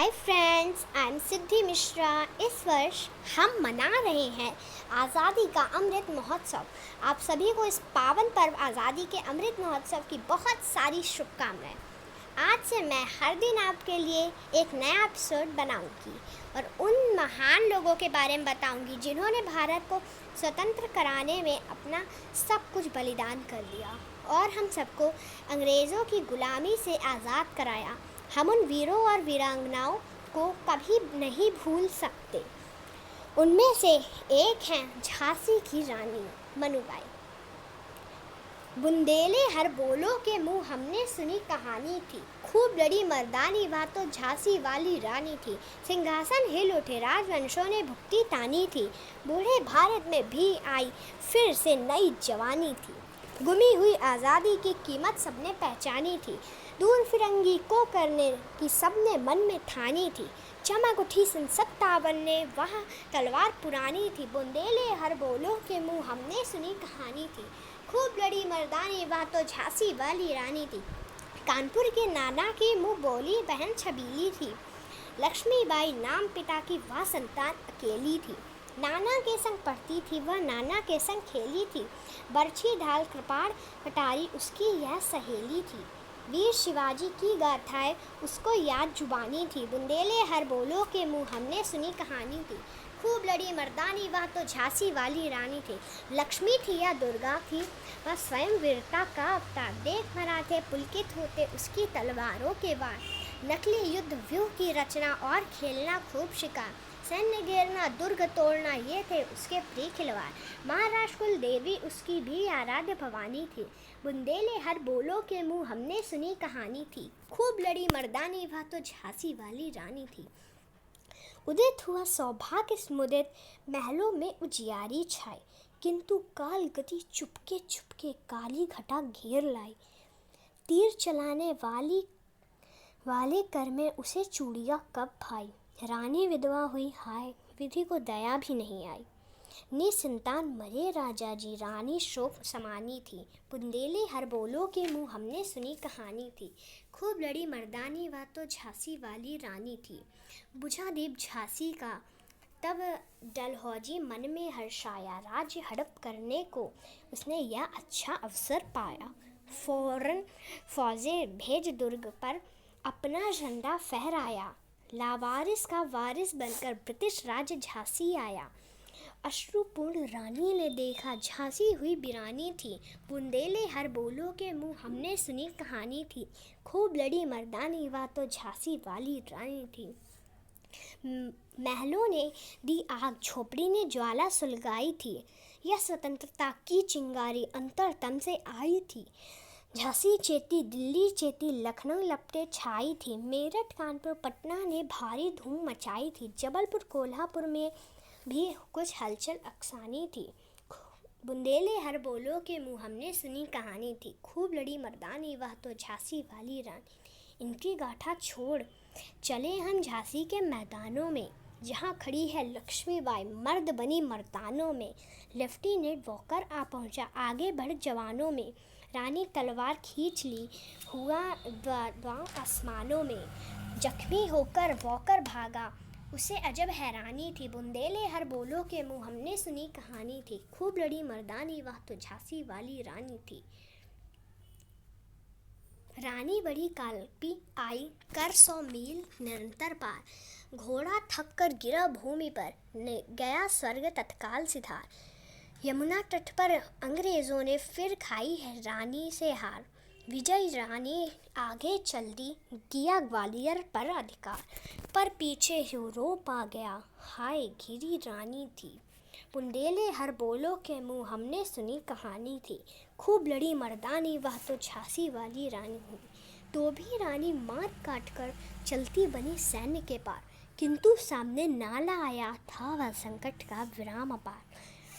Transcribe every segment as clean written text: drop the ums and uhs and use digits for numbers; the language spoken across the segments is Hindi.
हाय फ्रेंड्स, आई एम सिद्धि मिश्रा। इस वर्ष हम मना रहे हैं आज़ादी का अमृत महोत्सव। आप सभी को इस पावन पर्व आज़ादी के अमृत महोत्सव की बहुत सारी शुभकामनाएं। आज से मैं हर दिन आपके लिए एक नया एपिसोड बनाऊंगी और उन महान लोगों के बारे में बताऊंगी जिन्होंने भारत को स्वतंत्र कराने में अपना सब कुछ बलिदान कर दिया और हम सबको अंग्रेज़ों की गुलामी से आज़ाद कराया। हम उन वीरों और वीरांगनाओं को कभी नहीं भूल सकते। उनमें से एक हैं झांसी की रानी मनुबाई। बुंदेले हर बोलो के मुंह हमने सुनी कहानी थी, खूब लड़ी मर्दानी वह तो झांसी वाली रानी थी। सिंहासन हिल उठे राजवंशों ने भुक्ति तानी थी, बूढ़े भारत में भी आई फिर से नई जवानी थी। गुमी हुई आज़ादी की कीमत सबने पहचानी थी, दूर फिरंगी को करने की सबने मन में ठानी थी। चमक उठी संसत्ता बनने वह तलवार पुरानी थी, बुंदेले हर बोलो के मुंह हमने सुनी कहानी थी, खूब लड़ी मर्दानी वह तो झांसी वाली रानी थी। कानपुर के नाना की मुँह बोली बहन छबीली थी, लक्ष्मीबाई नाम पिता की वह संतान अकेली थी। नाना के संग पढ़ती थी वह, नाना के संग खेली थी, बरछी ढाल कृपाण कटारी उसकी यह सहेली थी। वीर शिवाजी की गाथाएं उसको याद जुबानी थी, बुंदेले हर बोलो के मुंह हमने सुनी कहानी थी, खूब लड़ी मर्दानी वह तो झांसी वाली रानी थी। लक्ष्मी थी या दुर्गा थी वह स्वयं वीरता का अवतार, देख मराठे पुलकित होते उसकी तलवारों के वार। नकली युद्ध व्यूह की रचना और खेलना खूब शिकार, सैन्य घेरना दुर्ग तोड़ना ये थे उसके प्रिय खिलवाड़। महाराष्ट्र कुल देवी उसकी भी आराध्य भवानी थी, बुंदेले हर बोलो के मुंह हमने सुनी कहानी थी, खूब लड़ी मर्दानी वह तो झांसी वाली रानी थी। उदित हुआ सौभाग्य मुदित महलों में उजियारी छाई, किंतु काल गति चुपके चुपके काली घटा घेर लाई। तीर चलाने वाले कर में उसे चूड़ियाँ कब भाई, रानी विधवा हुई हाय विधि को दया भी नहीं आई। निसंतान मरे राजा जी रानी शोक समानी थी, बुंदेले हर बोलो के मुंह हमने सुनी कहानी थी, खूब लड़ी मर्दानी वह तो झांसी वाली रानी थी। बुझा दीप झांसी का तब डलहौजी मन में हर्षाया, राज्य हड़प करने को उसने यह अच्छा अवसर पाया। फौरन फौजें भेज दुर्ग पर अपना झंडा फहराया, लावारिस का वारिस बनकर ब्रिटिश राज्य झांसी आया। अश्रुपूर्ण रानी ने देखा झांसी हुई वीरानी थी, बुंदेले हर बोलो के मुंह हमने सुनी कहानी थी, खूब लड़ी मर्दानी वह तो झांसी वाली रानी थी। महलों ने दी आग झोपड़ी ने ज्वाला सुलगाई थी, यह स्वतंत्रता की चिंगारी अंतरतम से आई थी। झांसी चेती दिल्ली चेती लखनऊ लपटे छाई थी, मेरठ कानपुर पटना ने भारी धूम मचाई थी, जबलपुर कोल्हापुर में भी कुछ हलचल अकसानी थी। बुंदेले हर बोलो के मुंह हमने सुनी कहानी थी, खूब लड़ी मर्दानी वह तो झांसी वाली रानी। इनकी गाथा छोड़ चले हम झांसी के मैदानों में, जहाँ खड़ी है लक्ष्मीबाई मर्द बनी मर्दानों में। लेफ्टिनेंट वॉकर आ पहुँचा आगे बढ़ जवानों में, रानी तलवार खींच ली हुआ द्वां आसमानों में। जख्मी होकर वॉकर भागा उसे अजब हैरानी थी, बुंदेले हर बोलो के मुंह हमने सुनी कहानी थी, खूब लड़ी मर्दानी वह तो झांसी वाली रानी थी। रानी बड़ी कालपी आई कर 100 मील निरंतर पार, घोड़ा थक कर गिरा भूमि पर गया स्वर्ग तत्काल सिधार। यमुना तट पर अंग्रेजों ने फिर खाई है रानी से हार, विजयी रानी आगे चल दी दिया ग्वालियर पर अधिकार, पर पीछे यूरोप आ गया हाय घिरी रानी थी। बुंदेले हर बोलो के मुंह हमने सुनी कहानी थी, खूब लड़ी मर्दानी वह तो झांसी वाली रानी थी। तो भी रानी मार काट कर चलती बनी सैन्य के पार, किंतु सामने नाला आया था वह संकट का विराम अपार।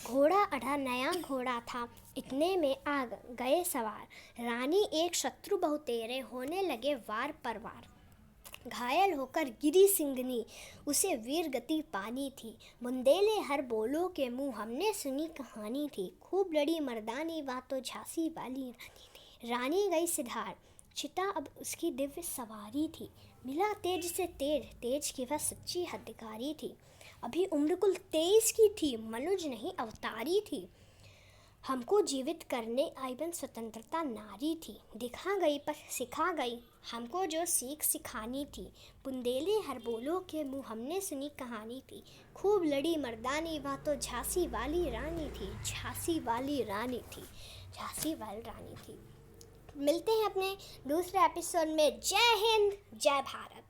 घोड़ा अड़ा नया घोड़ा था, इतने में आ गए सवार, रानी एक शत्रु बहुतेरे होने लगे वार पर वार। घायल होकर गिरी सिंगनी उसे वीर गति पानी थी, बुंदेले हर बोलो के मुंह हमने सुनी कहानी थी, खूब लड़ी मर्दानी वह तो झांसी वाली रानी थी। रानी गई सिधार चिता अब उसकी दिव्य सवारी थी, मिला तेज से तेज, तेज की वह सच्ची अधिकारी थी। अभी उम्र कुल 23 की थी, मनुज नहीं अवतारी थी। हमको जीवित करने आई बन स्वतंत्रता नारी थी। दिखा गई पर सिखा गई, हमको जो सीख सिखानी थी। बुंदेले हर बोलों के मुँह हमने सुनी कहानी थी। खूब लड़ी मर्दानी, वह तो झांसी वाली रानी थी, झांसी वाली रानी थी, झांसी वाली रानी थी। मिलते हैं अपने दूसरे एपिसोड में। जय हिंद, जय भारत।